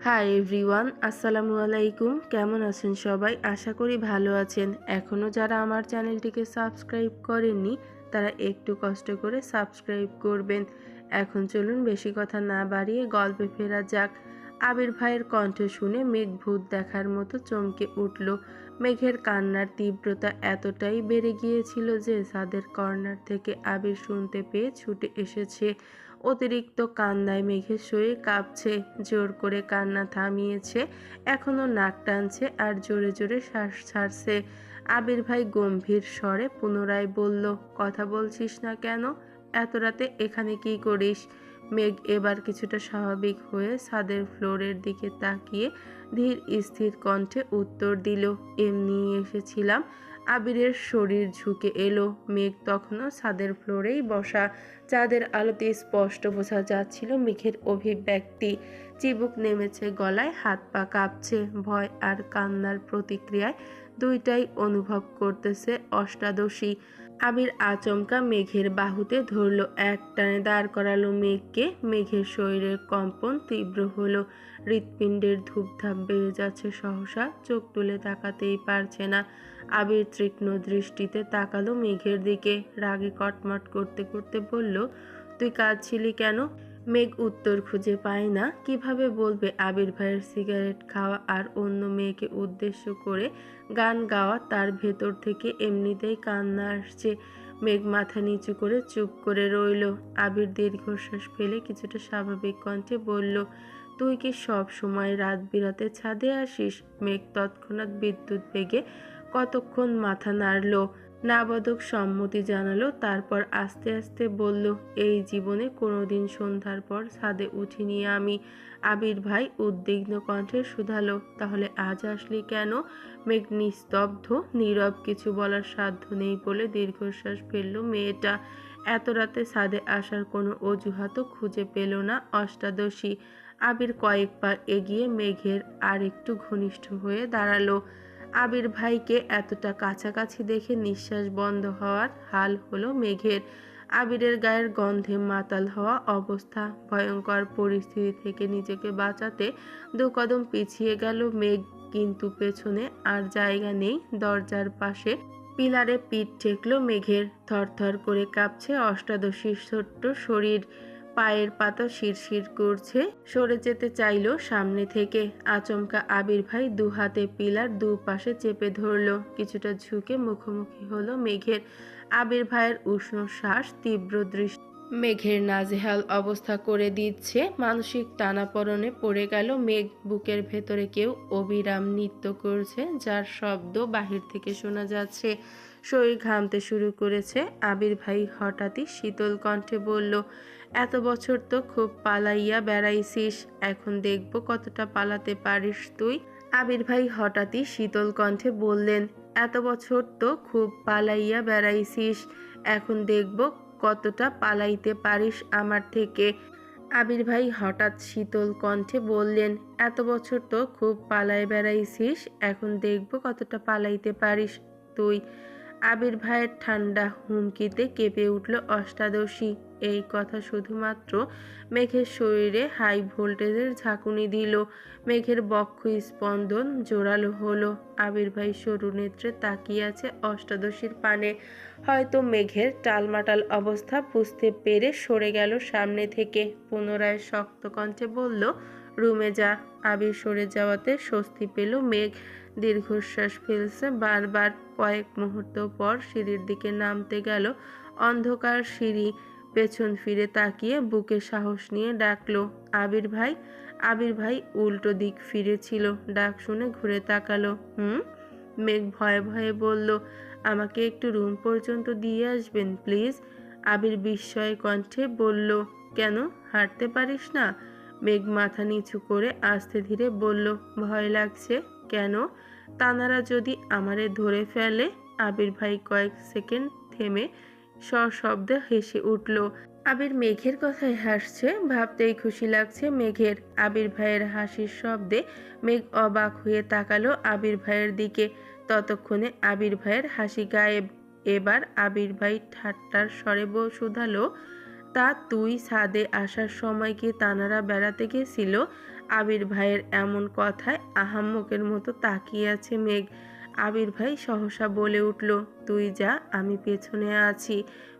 Hi everyone, আসসালামু আলাইকুম। কেমন আছেন সবাই? আশা করি ভালো আছেন। এখনও যারা আমার চ্যানেলটিকে সাবস্ক্রাইব করেননি তারা একটু কষ্ট করে সাবস্ক্রাইব করবেন। এখন চলুন বেশি কথা না বাড়িয়ে গল্পে ফেরা যাক। আবির ভাইয়ের কণ্ঠ শুনে মেঘ ভূত দেখার মতো চমকে উঠল। মেঘের কান্নার তীব্রতা এতটাই বেড়ে গিয়েছিল যে ছাদের কর্নার থেকে আবির শুনতে পেয়ে ছুটে এসেছে। অতিরিক্ত কান্নায় মেঘের শরীর কাঁপছে, জোর করে কান্না থামিয়েছে, এখনো নাক টানছে আর জোরে জোরে শ্বাস ছাড়ছে। আবির ভাই গম্ভীর স্বরে পুনরায় বলল, কথা বলছিস না কেন? এত রাতে এখানে কি করিস? মেঘ এবার কিছুটা স্বাভাবিক হয়ে ছাদের ফ্লোরের দিকে তাকিয়ে ধীর স্থির কণ্ঠে উত্তর দিল, এমনি এসেছিলাম। আবিরের শরীর ঝুঁকে এলো। মেঘ তখনও ছাদের ফ্লোরেই বসা। চাঁদের আলোতে স্পষ্ট বোঝা যাচ্ছিল মেঘের অভিব্যক্তি। চিবুক নেমেছে গলায়, হাত পা কাঁপছে। ভয় আর কান্নার প্রতিক্রিয়ায় দুইটাই অনুভব করতেছে অষ্টাদশী। আবির আচমকা মেঘের বাহুতে ধরল, এক টানে দাঁড় করালো মেঘকে। মেঘের শরীরের কম্পন তীব্র হলো, হৃৎপিণ্ডের ধূপধাপ বেড়ে যাচ্ছে সহসা, চোখ তুলে তাকাতেই পারছে না। আবির তীক্ষ্ণ দৃষ্টিতে তাকালো মেঘের দিকে, রাগে কটমট করতে করতে বলল, তুই কাঁদছিলি কেন? মেঘ উত্তর খুঁজে পায় না। কিভাবে বলবে আবির ভাইয়ের সিগারেট খাওয়া আর অন্য মেয়েকে উদ্দেশ্য করে গান গাওয়া তার ভেতর থেকে এমনিতেই কান্না আসছে। মেঘ মাথা নিচু করে চুপ করে রইল। আবির দীর্ঘশ্বাস ফেলে কিছুটা স্বাভাবিক কণ্ঠে বলল, তুই কি সব সময় রাত বিরাতে ছাদে আসিস? মেঘ তৎক্ষণাৎ বিদ্যুৎ বেগে কতক্ষণ মাথা নাড়ল, নাবাদক সম্মতি জানালো, তারপর আস্তে আস্তে বলল, এই জীবনে কোনোদিন সন্ধ্যার পর ছাদে উঠিনি আমি। আবির ভাই উদ্বিগ্ন কণ্ঠে শুধালো, তাহলে আজ আসলি কেন? মেঘ নিস্তব্ধ, নীরব, কিছু বলার সাধ্য নেই বলে দীর্ঘশ্বাস ফেলল মেয়েটা। এত রাতে ছাদে আসার কোনো অজুহাতও খুঁজে পেল না অষ্টাদশী। আবির কয়েক পা এগিয়ে মেঘের আর একটু ঘনিষ্ঠ হয়ে দাঁড়ালো। আবির ভাইকে এতটা কাছাকাছি দেখে নিঃশ্বাস বন্ধ হওয়ার হাল হলো মেঘের। আবিরের গায়ের গন্ধে মাতাল হওয়া অবস্থা। ভয়ঙ্কর পরিস্থিতি থেকে নিজেকে বাঁচাতে দু কদম পিছিয়ে গেল মেঘ, কিন্তু পেছনে আর জায়গা নেই। দরজার পাশে পিলারে পিঠ ঠেকল মেঘের। থরথর করে কাঁপছে অষ্টাদশীর ছোট্ট শরীর, পায়ের পাতা শিরশির করছে। সরে যেতে চাইল সামনে থেকে। আচমকা আবির ভাই দু হাতে পিলার দু পাশে চেপে ধরল। কিছুটা ঝুঁকে মুখোমুখি হলো মেঘের। আবির ভাইয়ের উষ্ণ শ্বাস, তীব্র দৃষ্টি মেঘের নাজেহাল অবস্থা করে দিচ্ছে। মানসিক টানাপড়নে পড়ে গেল মেঘ। বুকের ভেতরে কেউ অবিরাম নৃত্য করছে, যার শব্দ বাহির থেকে শোনা যাচ্ছে। শরীর ঘামতে শুরু করেছে। আবির ভাই হঠাৎই শীতল কণ্ঠে বলল, এত বছর তো খুব পালাইয়া বেড়াইছিস, এখন দেখব কতটা পালাতে পারিস তুই। আবির ভাই হঠাৎই শীতল কণ্ঠে বললেন, এত বছর তো খুব পালাইয়া বেড়াইছিস, এখন দেখব কতটা পালাইতে পারিস আমার থেকে। আবির ভাই হঠাৎ শীতল কণ্ঠে বললেন, এত বছর তো খুব পালায় বেড়াইছিস, এখন দেখব কতটা পালাইতে পারিস তুই। আবির ভাইয়ের ঠান্ডা হুমকিতে কেঁপে উঠল অষ্টাদশী। এই কথা শুধুমাত্র মেঘের শরীরে হাই ভোল্টেজের ঝাঁকুনি দিল। মেঘের বক্ষ স্পন্দন জোরালো হলো। আবির ভাই সরু নেত্রে তাকিয়ে আছে অষ্টাদশীর পানে। হয়তো মেঘের টালমাটাল অবস্থা বুঝতে পেরে সরে গেল সামনে থেকে। পুনরায় শক্ত কণ্ঠে বলল, রুমে যা। আবির সরে যাওয়াতে স্বস্তি পেল মেঘ। দীর্ঘশ্বাস ফেলছে বারবার। কয়েক মুহূর্ত পর সিঁড়ির দিকে নামতে গেল। অন্ধকার সিঁড়ি। পেছন ফিরে তাকিয়ে বুকে সাহস নিয়ে ডাকলো, আবির ভাই। আবির ভাই উল্টো দিক ফিরেছিল। ডাক শুনে ঘুরে তাকালো। মেঘ ভয়ে ভয়ে বলল, আমাকে একটু রুম পর্যন্ত দিয়ে আসবেন প্লিজ। আবির বিস্ময় কণ্ঠে বলল, কেন, হাঁটতে পারিস না? মেঘ মাথা নিচু করে আস্তে ধীরে বলল, ভয় লাগছে। কেন? তানারা যদি আমারে ধরে ফেলে? আবির ভাই কয়েক সেকেন্ড থেমে সশব্দে হেসে উঠল। আবির মেঘের কথায় হাসছে, ভাবতেই খুশি লাগছে মেঘের। আবির ভাইয়ের হাসির শব্দে মেঘ অবাক হয়ে তাকালো আবির ভাইয়ের দিকে। ততক্ষণে আবির ভাইয়ের হাসি গায়েব। এবার আবির ভাই ঠাট্টার স্বরে শুধালো, তা তুই ছাদে আসার সময় কি তানারা বেড়াতে গেছিল? আবির ভাইয়ের এমন কথায় আহাম্মকের মতো তাকিয়ে আছে মেঘ। আবির ভাই সহসা বলে উঠল, তুই যা, আমি পেছনে আছি।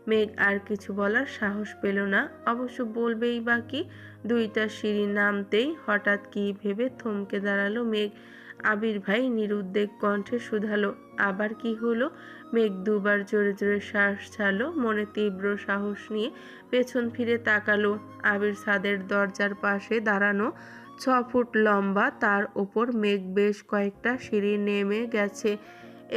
মেঘ আর কিছু বলার সাহস পেল না, অবশ্য বলবেই বা কি। দুইটা সিঁড়ি নামতেই হঠাৎ কি ভেবে থমকে দাঁড়ালো মেঘ। আবির ভাই নিরুদ্বেগ কণ্ঠে শুধালো, আবার কি হলো? মেঘ দুবার জোরে জোরে শ্বাস ছাড়লো, মনে তীব্র সাহস নিয়ে পেছন ফিরে তাকালো। আবির ছাদের দরজার পাশে দাঁড়ানো, 6 ফুট লম্বা, তার ওপর মেঘ বেশ কয়েকটা সিঁড়ি নেমে গেছে।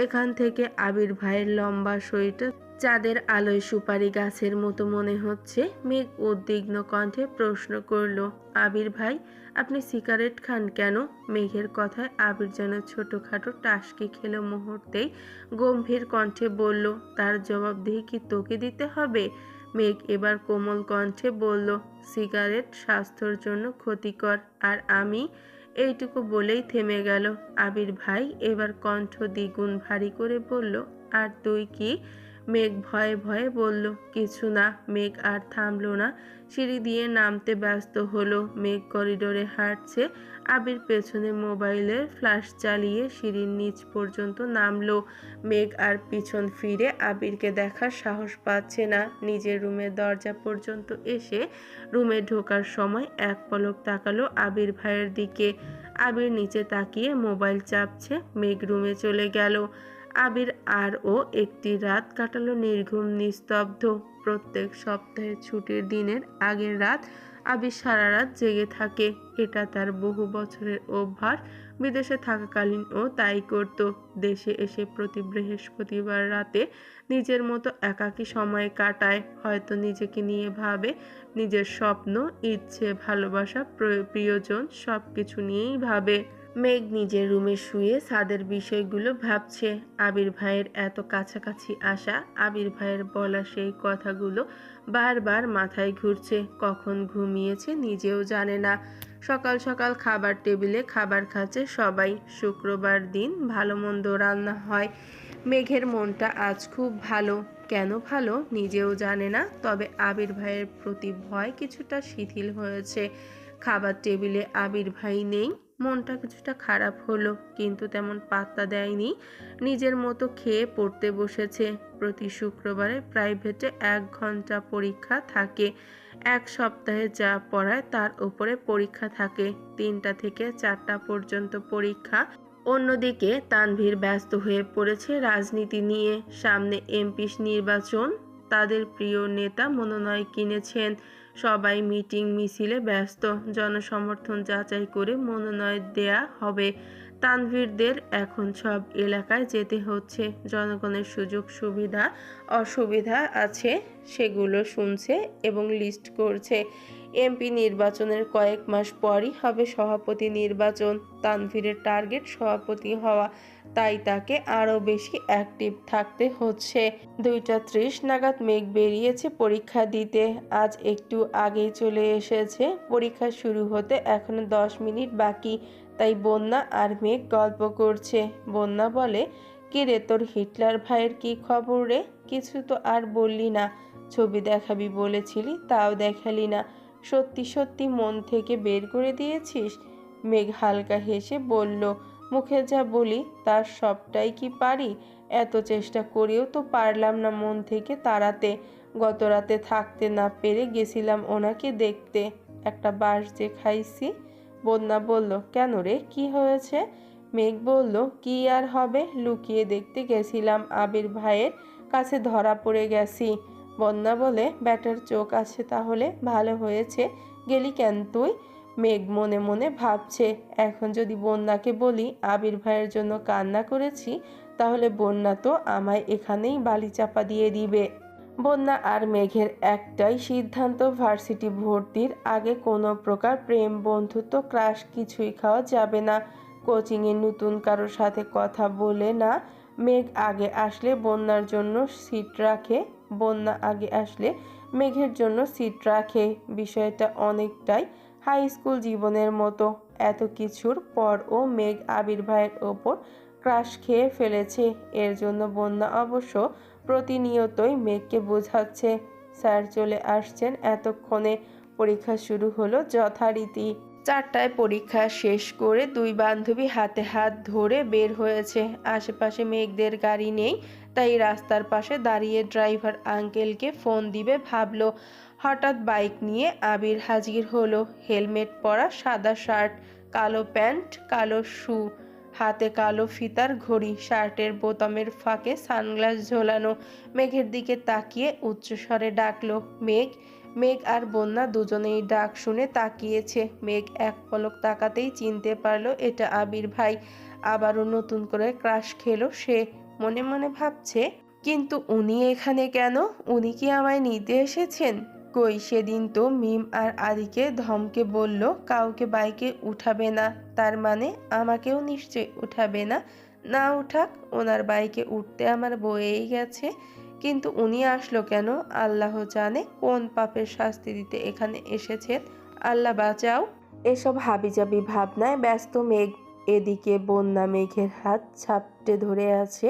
এখান থেকে আবির ভাইয়ের লম্বা শরীরটা চাঁদের আলোয় সুপারি গাছের মতো মনে হচ্ছে। মেঘ উদ্বিগ্ন কণ্ঠে প্রশ্ন করলো, আবির ভাই, আপনি সিগারেট খান কেন? মেঘের কথায় আবির যেন ছোটখাটো টাসকি খেলো মুহূর্তেই। গম্ভীর কণ্ঠে বলল, তার জবাবদিহি কি তোকে দিতে হবে? মেঘ এবার কোমল কণ্ঠে বলল, সিগারেট স্বাস্থ্যের জন্য ক্ষতিকর, আর আমি। এইটুকু বলেই থেমে গেল। আবির ভাই এবার কণ্ঠ দ্বিগুণ ভারী করে বলল, আর তুই কি? মেঘ ভয়ে ভয়ে বলল, কিছু না। মেঘ আর থামল না, সিঁড়ি দিয়ে নামতে ব্যস্ত হলো। মেঘ করিডোরে হাঁটছে, আবির পেছনে মোবাইলের ফ্ল্যাশ চালিয়ে সিঁড়ির নিচ পর্যন্ত নামলো। মেঘ আর পিছন ফিরে আবিরকে দেখার সাহস পাচ্ছে না। নিজের রুমের দরজা পর্যন্ত এসে রুমে ঢোকার সময় এক পলক তাকালো আবির ভাইয়ের দিকে। আবির নিচে তাকিয়ে মোবাইল চাপছে। মেঘ রুমে চলে গেল। আবির আর ও একটি রাত কাটালো নির্ঘুম নিস্তব্ধ। প্রত্যেক সপ্তাহে ছুটির দিনের আগের রাত আবির সারা রাত জেগে থাকে। এটা তার বহু বছরের অভ্যাস। বিদেশে থাকাকালীন ও তাই করত। দেশে এসে প্রতি বৃহস্পতিবার রাতে নিজের মতো একাকী সময় কাটায়। হয়তো নিজেকে নিয়ে ভাবে, নিজের স্বপ্ন, ইচ্ছে, ভালোবাসা, প্রিয়জন সবকিছু নিয়েই ভাবে। মেঘ নিজের রুমে শুয়ে ছাদের বিষয়গুলো ভাবছে। আবির ভাইয়ের এত কাছাকাছি আসা, আবির ভাইয়ের বলা সেই কথাগুলো বারবার মাথায় ঘুরছে। কখন ঘুমিয়েছে নিজেও জানে না। সকাল সকাল খাবার টেবিলে খাবার খাচ্ছে সবাই। শুক্রবার দিন ভালো মন্দ রান্না হয়। মেঘের মনটা আজ খুব ভালো। কেন ভালো নিজেও জানে না, তবে আবির ভাইয়ের প্রতি ভয় কিছুটা শিথিল হয়েছে। খাবার টেবিলে আবির ভাই নেই, মনটা কিছুটা খারাপ হলো, কিন্তু তেমন পাত্তা দেয়নি। নিজের মতো খেয়ে পড়তে বসেছে। প্রতি শুক্রবারে প্রাইভেটে 1 ঘন্টা পরীক্ষা থাকে। এক সপ্তাহে যা পড়ায় তার উপরে পরীক্ষা থাকে। 3টা থেকে 4টা পর্যন্ত পরীক্ষা। অন্যদিকে তানভীর ব্যস্ত হয়ে পড়েছে রাজনীতি নিয়ে। সামনে এমপি নির্বাচন, তাদের প্রিয় নেতা মনোনয়ন কিনেছেন। সবাই মিটিং মিছিলে ব্যস্ত। জনসমর্থন যাচাই করে মনোনয়ন দেয়া হবে। তানভীরদের এখন সব এলাকায় যেতে হচ্ছে। জনগণের সুযোগ সুবিধা অসুবিধা আছে সেগুলো শুনছে এবং লিস্ট করছে। এমপি নির্বাচনের কয়েক মাস পরই হবে সভাপতি নির্বাচন। তানভীরের টার্গেট সভাপতি হওয়া, তাই তাকে আরও বেশি অ্যাক্টিভ থাকতে হচ্ছে। 2:30 নাগাদ মেঘ বেরিয়েছে পরীক্ষা দিতে। আজ একটু আগেই চলে এসেছে। পরীক্ষা শুরু হতে এখনো 10 মিনিট বাকি। তাই বন্যা আর মেঘ গল্প করছে। বন্যা বলে, কি রে, তোর হিটলার ভাইয়ের কি খবর রে? কিছু তো আর বললি না। ছবি দেখাবি বলেছিলি, তাও দেখালি না। সত্যি সত্যি মন থেকে বের করে দিয়েছিস? মেঘ হালকা হেসে বলল, মুখে যা বলি তার সবটাই কি পারি? এত চেষ্টা করেও তো পারলাম না মন থেকে তাড়াতে। গত রাতে থাকতে না পেরে গেছিলাম ওনাকে দেখতে। একটা বাঁশ যে খাইছি। বন্যা বলল, কেন রে, কি হয়েছে? মেঘ বলল, কি আর হবে, লুকিয়ে দেখতে গেছিলাম, আবির ভাইয়ের কাছে ধরা পড়ে গেছি। বন্যা বলে, ব্যাটার চোখ আছে তাহলে, ভালো হয়েছে। গেলি কেন তুই? মেঘ মনে মনে ভাবছে, এখন যদি বন্যাকে বলি আবির ভাইয়ের জন্য কান্না করেছি, তাহলে বন্যা তো আমায় এখানেই বালি চাপা দিয়ে দিবে। বন্যা আর মেঘের একটাই সিদ্ধান্ত, ভার্সিটি ভর্তির আগে কোনো প্রকার প্রেম, বন্ধুত্ব, ক্রাশ কিছুই খাওয়া যাবে না। কোচিংয়ে নতুন কারোর সাথে কথা বলে না। মেঘ আগে আসলে বন্যার জন্য সিট রাখে, বন্যা আগে আসলে মেঘের জন্য সিট রাখে। বিষয়টা অনেকটাই হাই স্কুল জীবনের মতো। এত কিছুর পরও মেঘ আবির ভাইয়ের ওপর ক্রাশ খেয়ে ফেলেছে। এর জন্য বন্যা অবশ্য প্রতিনিয়তই মেঘকে বোঝাচ্ছে। স্যার চলে আসছেন এতক্ষণে। পরীক্ষা শুরু হলো যথারীতি। 4টায় পরীক্ষা শেষ করে দুই বান্ধবী হাতে হাত ধরে বের হয়েছে। আশেপাশে মেঘদের গাড়ি নেই, তাই রাস্তার পাশে দাঁড়িয়ে ড্রাইভার আঙ্কেলকে ফোন দিবে ভাবলো। হঠাৎ বাইক নিয়ে আবির হাজির হলো। হেলমেট পরা, সাদা শার্ট, কালো প্যান্ট, কালো শু, হাতে কালো ফিতার ঘড়ি, শার্টের বোতামের ফাঁকে সানগ্লাস ঝোলানো। মেঘের দিকে তাকিয়ে উচ্চস্বরে ডাকলো, মেঘ। মেঘ আর বন্যা দুজনেই ডাক শুনে তাকিয়েছে। মেঘ এক পলক তাকাতেই চিনতে পারলো এটা আবির ভাই। আবারও নতুন করে ক্রাশ খেলো সে। মনে মনে ভাবছে, কিন্তু উনি এখানে কেন? উনি কি আমায় নিতে এসেছেন? কই সেদিন তো মিম আর আদিকে ধমকে বলল কাউকে বাইকে উঠাবে না, তার মানে আমাকেও নিশ্চয় উঠাবে না। না উঠাক, ওনার বাইকে উঠতে আমার বয়েই গেছে। কিন্তু উনি আসলো কেন? আল্লাহ জানে কোন পাপের শাস্তি দিতে এখানে এসেছেন। আল্লাহ বাঁচাও। এসব হাবিজাবি ভাবনায় ব্যস্ত মেঘ। এদিকে বন্যা মেঘের হাত ঝাপটে ধরে আছে।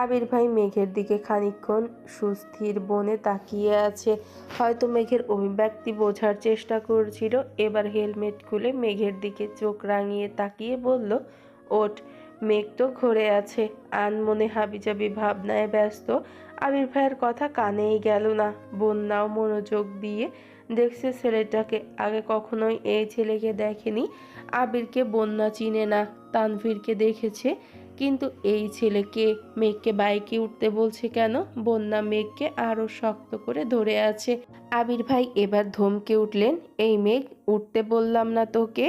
আবির ভাই মেঘের দিকে খানিকক্ষণ সুস্থির বনে তাকিয়ে আছে। হয়তো মেঘের অভিব্যক্তি বোঝার চেষ্টা করছিল। এবার হেলমেট খুলে মেঘের দিকে চোখ রাঙিয়ে তাকিয়ে বলল, ওঠ। মেঘ তো ঘুরে আছে, আনমনে হাবিজাবি ভাবনায় ব্যস্ত। আবির ভাইয়ের কথা কানেই গেল না। বন্যাও মনোযোগ দিয়ে দেখছে ছেলেটাকে। আগে কখনোই এই ছেলেকে দেখেনি। আবিরকে বন্যা চিনে না, তানভীরকে দেখেছে, কিন্তু এই ছেলেকে। মেঘকে বাইকে উঠতে বলছে কেন? বন্যা মেঘকে আরো শক্ত করে ধরে আছে। আবির ভাই এবার ধমকে উঠলেন, এই মেঘ, উঠতে বললাম না তোকে?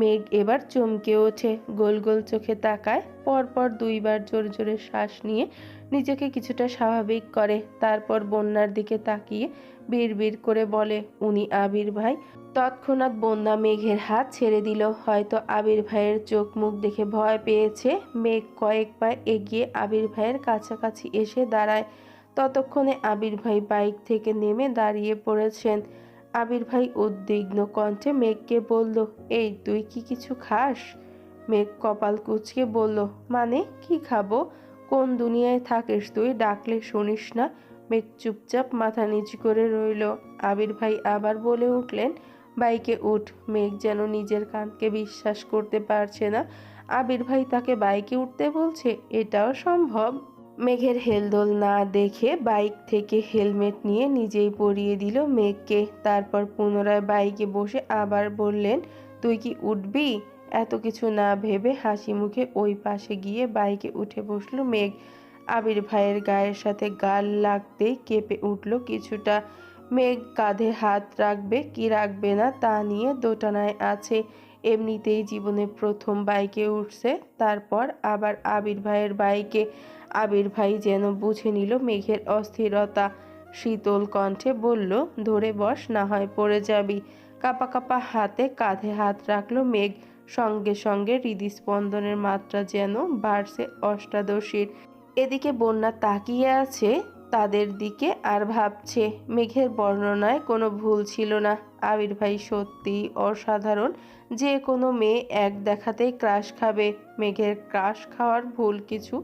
মেঘ এবার চমকে ওঠে, গোল গোল চোখে তাকায়, পরপর দুইবার জোরে জোরে শ্বাস নিয়ে নিজেকে কিছুটা স্বাভাবিক করে। তারপর বন্যার দিকে তাকিয়ে বিড়বিড় করে বলে, উনি আবির ভাই। তৎক্ষণাৎ বন্যা মেঘের হাত ছেড়ে দিল। হয়তো আবির ভাইয়ের চোখ মুখ দেখে ভয় পেয়েছে। মেঘ কয়েক পা এগিয়ে আবির ভাইয়ের কাছাকাছি এসে দাঁড়ায়। ততক্ষণে আবির ভাই বাইক থেকে নেমে দাঁড়িয়ে পড়েছেন। আবির ভাই উদ্বিগ্ন কণ্ঠে মেঘকে বলল, এই তুই কি কিছু খাস? মেঘ কপাল কুঁচকে বলল, মানে কি খাবো? কোন দুনিয়ায় থাকিস তুই, ডাকলে শুনিস না? মেঘ চুপচাপ মাথা নিচু করে রইল। আবির ভাই আবার বলে উঠলেন, বাইকে উঠ। মেঘ যেন নিজের কানকে বিশ্বাস করতে পারছে না। আবির ভাই তাকে বাইকে উঠতে বলছে, এটাও সম্ভব? মেঘের হেলদোল না দেখে বাইক থেকে হেলমেট নিয়ে নিজেই পরিয়ে দিল মেঘকে। তারপর পুনরায় বাইকে বসে আবার বললেন, তুই কি উঠবি? এত কিছু না ভেবে হাসি মুখে ওই পাশে গিয়ে বাইকে উঠে বসলো মেঘ। আবির ভাইয়ের গায়ের সাথে গাল লাগতেই কেঁপে উঠল কিছুটা। মেঘ কাঁধে হাত রাখবে কি রাখবে না তা নিয়ে দোটানায় আছে। এমনিতেই জীবনে প্রথম বাইকে উঠছে, তারপর আবার আবির ভাইয়ের বাইকে। আবির ভাই যেন বুঝে নিল মেঘের অস্থিরতা। শীতল কণ্ঠে বলল, ধরে বস, না হয় পড়ে যাবি। কাপা কাপা হাতে কাঁধে হাত রাখলো মেঘ। সঙ্গে সঙ্গে হৃদস্পন্দনের মাত্রা যেন বাড়ছে অষ্টাদশীর। এদিকে বন্যা তাকিয়ে আছে তাদের দিকে আর ভাবছে, মেঘের বর্ণনায় কোনো ভুল ছিল না। আবির ভাই সত্যিই অসাধারণ। যে কোনো মেয়ে এক দেখাতেই ক্রাশ খাবে। মেঘের ক্রাশ খাওয়ার ভুল কিছু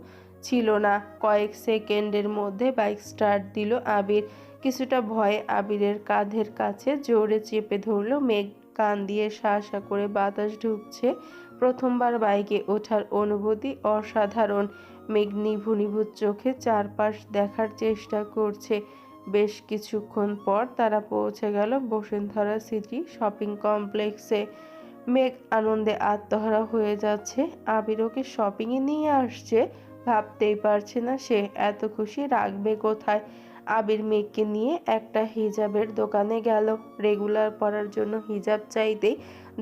ছিল না। কয়েক সেকেন্ডের মধ্যে বাইক স্টার্ট দিল আবির। কিছুটা ভয়ে আবিরের কাঁধের কাছে জোরে চেপে ধরল মেঘ। কান দিয়ে শা শা করে বাতাস ঢুকছে। প্রথমবার বাইকে ওঠার অনুভূতি অসাধারণ। মেঘ নিভু নিভু চোখে চারপাশ দেখার চেষ্টা করছে। বেশ কিছুক্ষণ পর তারা পৌঁছে গেল বসুন্ধরা সিটি শপিং কমপ্লেক্সে। মেঘ আনন্দে আত্মহারা হয়ে যাচ্ছে। আবির ওকে শপিংয়ে নিয়ে আসছে, ভাবতেই পারছে না সে। এত খুশি রাখবে কোথায়। আবির মেঘকে নিয়ে একটা হিজাবের দোকানে গেল। রেগুলার পরার জন্য হিজাব চাইতেই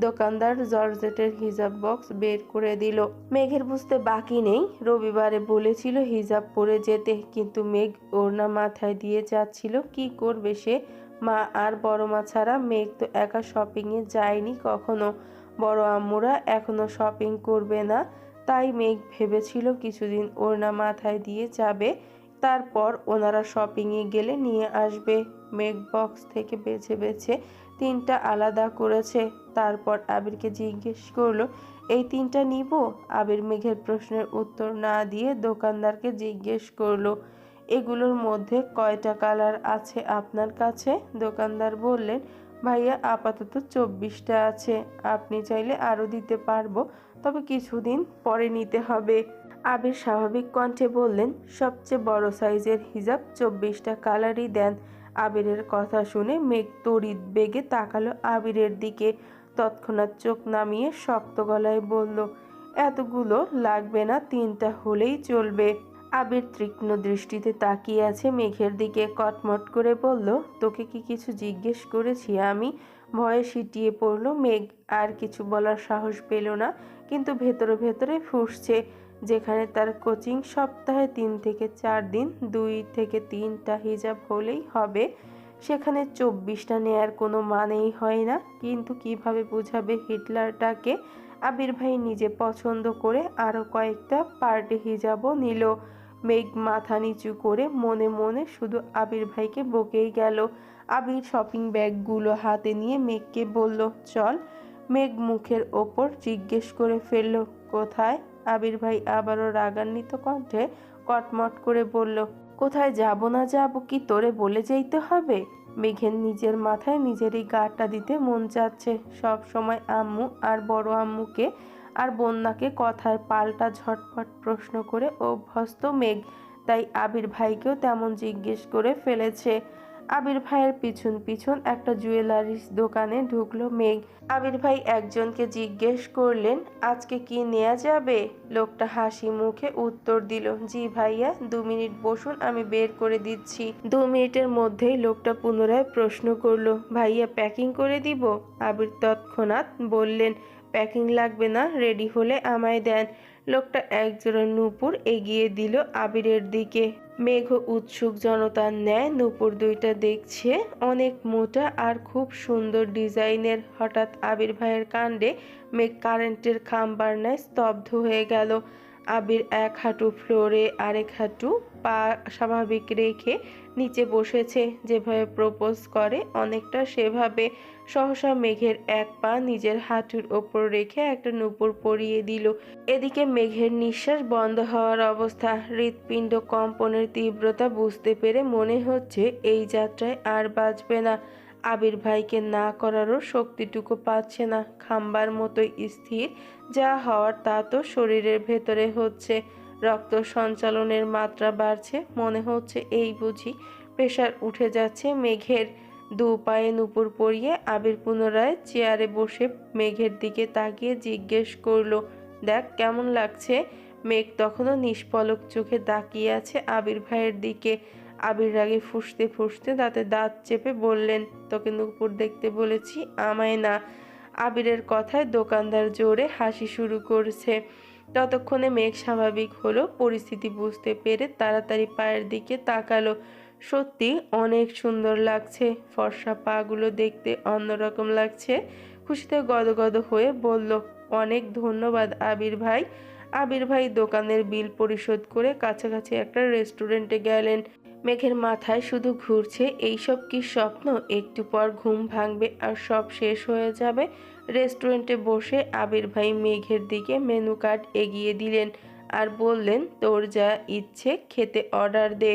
দোকানদার জর্জেটের হিজাব বক্স বের করে দিল। মেঘের বুঝতে বাকি নেই, রবিবারে বলেছিল হিজাব পরে যেতে, কিন্তু মেঘ ওড়না মাথায় দিয়ে যাচ্ছিল। কি করবে সে? মা আর বড় মা ছাড়া মেঘ তো একা শপিংয়ে যায়নি কখনো। বড় আম্মুরা এখনো শপিং করবে না, তাই মেঘ ভেবেছিল কিছুদিন ওড়না মাথায় দিয়ে যাবে, তারপর ওনারা শপিংয়ে গেলে নিয়ে আসবে। মেঘ বক্স থেকে বেছে বেছে 3টা আলাদা করেছে। তারপর আবিরকে জিজ্ঞেস করলো, এই 3টা নিব? আবির মেঘের প্রশ্নের উত্তর না দিয়ে দোকানদারকে জিজ্ঞেস করলো, এগুলোর মধ্যে কয়টা কালার আছে আপনার কাছে? দোকানদার বললেন, ভাইয়া আপাতত 24টা আছে, আপনি চাইলে আরও দিতে পারবো, তবে কিছুদিন পরে নিতে হবে। আবির স্বাভাবিক কণ্ঠে বললেন, সবচেয়ে বড় সাইজের হিজাব 24টা কালারই দেন। আবিরের কথা শুনে মেঘ তড়িৎ বেগে তাকালো আবিরের দিকে, তৎক্ষণাৎ চোখ নামিয়ে শক্ত গলায় বলল, এতগুলো লাগবে না, 3টা হলেই চলবে। আবির তীক্ষ্ণ দৃষ্টিতে তাকিয়ে আছে মেঘের দিকে, কটমট করে বলল, তোকে কি কিছু জিজ্ঞেস করেছি আমি? ভয়ে সিটিয়ে পড়ল মেঘ, আর কিছু বলার সাহস পেল না, কিন্তু ভেতরে ভেতরে ফুঁসছে। যেখানে তার কোচিং সপ্তাহে 3 থেকে 4 দিন 2 থেকে 3টা হিজাব হলেই হবে, সেখানে 24টা নেয়ার কোনো মানেই হয় না। কিন্তু কিভাবে বুঝাবে হিটলারটাকে? আবির ভাই নিজে পছন্দ করে আরও কয়েকটা পার্টি হিজাবও নিল। মেঘ মাথা নিচু করে মনে মনে শুধু আবির ভাইকে বকেই গেল। আবির শপিং ব্যাগগুলো হাতে নিয়ে মেঘকে বলল, চল। মেঘ মুখের ওপর জিজ্ঞেস করে ফেলল, কোথায়? আবির ভাই আবারও রাগান্বিত কণ্ঠে কটমট করে বলল, কোথায় যাব না যাব কি তোরে বলে যেতে হবে? মেঘের নিজের মাথায় নিজেরই গাটা দিতে মন চাচ্ছে। সব সময় আম্মু আর বড় আম্মুকে আর বন্যাকে কথার পাল্টা ঝটপট প্রশ্ন করে অভ্যস্ত মেঘ, তাই আবির ভাইকেও তেমন জিজ্ঞেস করে ফেলেছে। আবির ভাইয়ের পিছন পিছন একটা জুয়েলারিস দোকানে ঢুকলো মেঘ। আবির ভাই একজনকে জিজ্ঞেস করলেন, আজকে কি নেওয়া যাবে? লোকটা হাসি মুখে উত্তর দিল, জি ভাইয়া, 2 মিনিট বসুন, আমি বের করে দিচ্ছি। 2 মিনিটের মধ্যেই লোকটা পুনরায় প্রশ্ন করলো, ভাইয়া প্যাকিং করে দিব? আবির তৎক্ষণাৎ বললেন, প্যাকিং লাগবে না, রেডি হলে আমায় দেন। লোকটা একজোড়া নূপুর এগিয়ে দিল আবিরের দিকে। মেঘ উৎসুক জনতার ন্যায় নূপুর 2টা দেখছে, অনেক মোটা আর খুব সুন্দর ডিজাইনের। হঠাৎ আবির ভাইয়ের কাণ্ডে মেঘ কারেন্টের খাম্বার ন্যায় স্তব্ধ হয়ে গেল। আবির এক হাঁটু ফ্লোরে, আরেক হাঁটু পা স্বাভাবিক রেখে নিচে বসেছে, যেভাবে প্রপোজ করে অনেকটা সেভাবে। সহসা মেঘের এক পা নিজের হাঁটুর ওপর রেখে একটা নূপুর পরিয়ে দিল। এদিকে মেঘের নিঃশ্বাস বন্ধ হওয়ার অবস্থা। হৃৎপিণ্ড কম্পনের তীব্রতা বুঝতে পেরে মনে হচ্ছে এই যাত্রায় আর বাঁচবে না। আবির ভাইকে না করারও শক্তিটুকু পাচ্ছে না। খাম্বার মতোই স্থির, যা হওয়ার তা তো শরীরের ভেতরে হচ্ছে। রক্ত সঞ্চালনের মাত্রা বাড়ছে, মনে হচ্ছে এই বুঝি প্রেশার উঠে যাচ্ছে মেঘের। 2 পায়ে নূপুর পরিয়ে আবির পুনরায় চেয়ারে বসে মেঘের দিকে তাকিয়ে জিজ্ঞেস করলো, দেখ কেমন লাগছে? মেঘ তখনও নিষ্পলক চোখে তাকিয়ে আছে আবির ভাইয়ের দিকে। আবির রাগে ফুঁসতে ফুঁসতে দাঁতে দাঁত চেপে বললেন, তোকে নূপুর দেখতে বলেছি, আমায় না। আবিরের কথায় দোকানদার জোরে হাসি শুরু করছে। ততক্ষণে মেঘ স্বাভাবিক হলো, পরিস্থিতি বুঝতে পেরে তাড়াতাড়ি পায়ের দিকে তাকালো। সত্যি অনেক সুন্দর লাগছে, ফর্সা পাগুলো দেখতে অন্যরকম লাগছে। খুশিতে গদগদ হয়ে বলল, অনেক ধন্যবাদ আবির ভাই। আবির ভাই দোকানের বিল পরিশোধ করে কাছাকাছি একটা রেস্টুরেন্টে গেলেন। মেঘের মাথায় শুধু ঘুরছে, এইসব কি স্বপ্ন? একটু পর ঘুম ভাঙবে আর সব শেষ হয়ে যাবে। রেস্টুরেন্টে বসে আবির ভাই মেঘের দিকে মেনু কার্ড এগিয়ে দিলেন আর বললেন, তোর যা ইচ্ছে খেতে অর্ডার দে।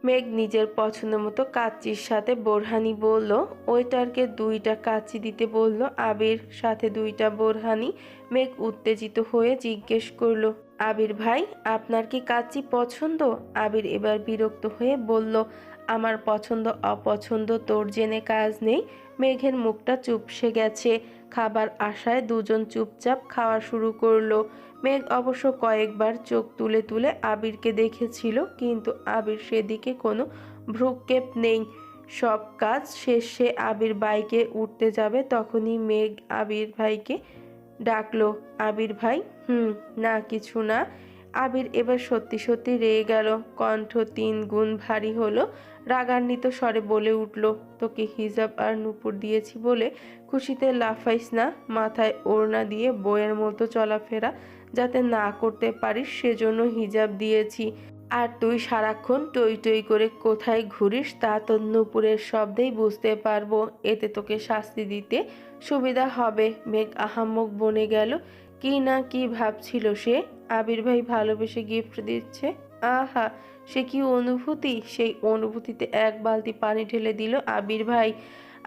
মেঘ নিজের পছন্দ মতো কাচ্চির সাথে বোরহানি বলল। ওয়েটারকে 2টা কাচ্চি দিতে বলল আবির, সাথে 2টা বোরহানি। মেঘ উত্তেজিত হয়ে জিজ্ঞেস করলো, আবির ভাই আপনার কি কাচ্চি পছন্দ? আবির এবার বিরক্ত হয়ে বলল, আমার পছন্দ অপছন্দ তোর জেনে কাজ নেই। মেঘের মুখটা চুপসে গেছে। খাবার আশায় দুজন চুপচাপ খাওয়া শুরু করলো। মেঘ অবশ্য কয়েকবার চোখ তুলে তুলে আবিরকে দেখেছিল, কিন্তু আবির সেদিকে কোনো ভ্রুক্ষেপ নেই। সব কাজ শেষে আবির বাইকে উঠতে যাবে, তখনই মেঘ আবির ভাইকে ডাকলো, আবির ভাই। না কিছু না। আবির এবার সত্যি সত্যি রেগে গেল, কণ্ঠ 3 গুণ ভারী হলো। রাগান্বিত স্বরে বলে উঠল, তোকে হিজাব আর নূপুর দিয়েছি বলে খুশিতে লাফাইস না। মাথায় ওড়না দিয়ে বইয়ের মতো চলাফেরা যাতে না করতে পারিস সেজন্য হিজাব দিয়েছি। আর তুই সারাক্ষণ টই টই করে কোথায় ঘুরিস তা তোর নূপুরের শব্দেই বুঝতে পারবো। এতে তোকে শাস্তি দিতে সুবিধা হবে। মেঘ আহাম্মক বনে গেল। কি না কি ভাবছিল সে, আবির ভাই ভালোবেসে গিফট দিচ্ছে। আহা, সে কি অনুভূতি! সেই অনুভূতিতে 1 বালতি পানি ঢেলে দিল আবির ভাই।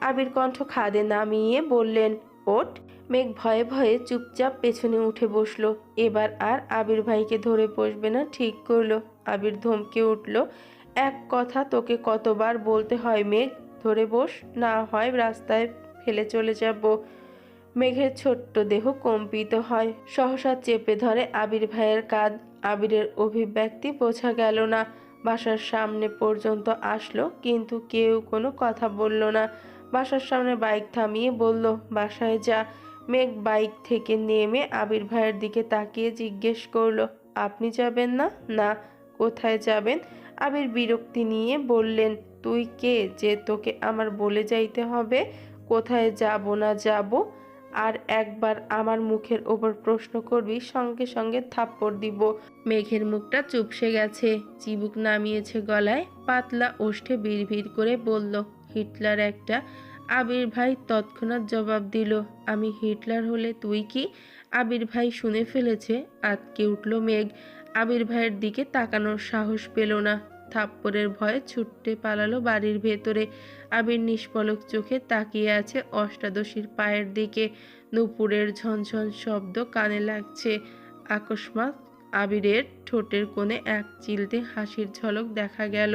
আবির কণ্ঠ খাদে নামিয়ে বললেন, ওঠ। মেঘ ভয়ে ভয়ে চুপচাপ পেছনে উঠে বসলো। এবার আর আবির ভাইকে ধরে বসবে না ঠিক করলো। আবির ধমকে উঠল, এক কথা তোকে কতবার বলতে হয় মেঘ, ধরে বস, না হয় রাস্তায় ফেলে চলে যাব। মেঘের ছোট্ট দেহ কম্পিত হয়, সহসা চেপে ধরে আবির ভাইয়ের কাঁধ। আবিরের অভিব্যক্তি বোঝা গেল না। বাসার সামনে পর্যন্ত আসলো, কিন্তু কেউ কোনো কথা বলল না। বাসার সামনে বাইক থামিয়ে বলল, বাসায় যা। মেঘ বাইক থেকে নেমে আবির ভাইয়ের দিকে তাকিয়ে জিজ্ঞেস করলো, আপনি যাবেন না? না। কোথায় যাবেন? আবির বিরক্তি নিয়ে বললেন, তুই কে যে তোকে আমার বলে যাইতে হবে কোথায় যাব না যাব? আর একবার আমার মুখের ওপর প্রশ্ন করবি, সঙ্গে সঙ্গে থাপ্পড় দিব। মেঘের মুখটা চুপসে গেছে, চিবুক নামিয়েছে গলায়, পাতলা ওষ্ঠে বিড়বিড় করে বলল, হিটলার একটা। আবির ভাই তৎক্ষণাৎ জবাব দিল, আমি হিটলার হলে তুই কি? আবির ভাই শুনে ফেলেছে। আঁতকে উঠল মেঘ। আবির ভাইয়ের দিকে তাকানোর সাহস পেল না। থাপ্পড়ের ভয়ে ছুটতে পালালো বাড়ির ভেতরে। আবির নিষ্পলক চোখে তাকিয়ে আছে অষ্টাদশীর পায়ের দিকে। নুপুরের ঝনঝন শব্দ কানে লাগছে। আকস্মাৎ আবিরের ঠোঁটের কোণে এক চিলতে হাসির ঝলক দেখা গেল।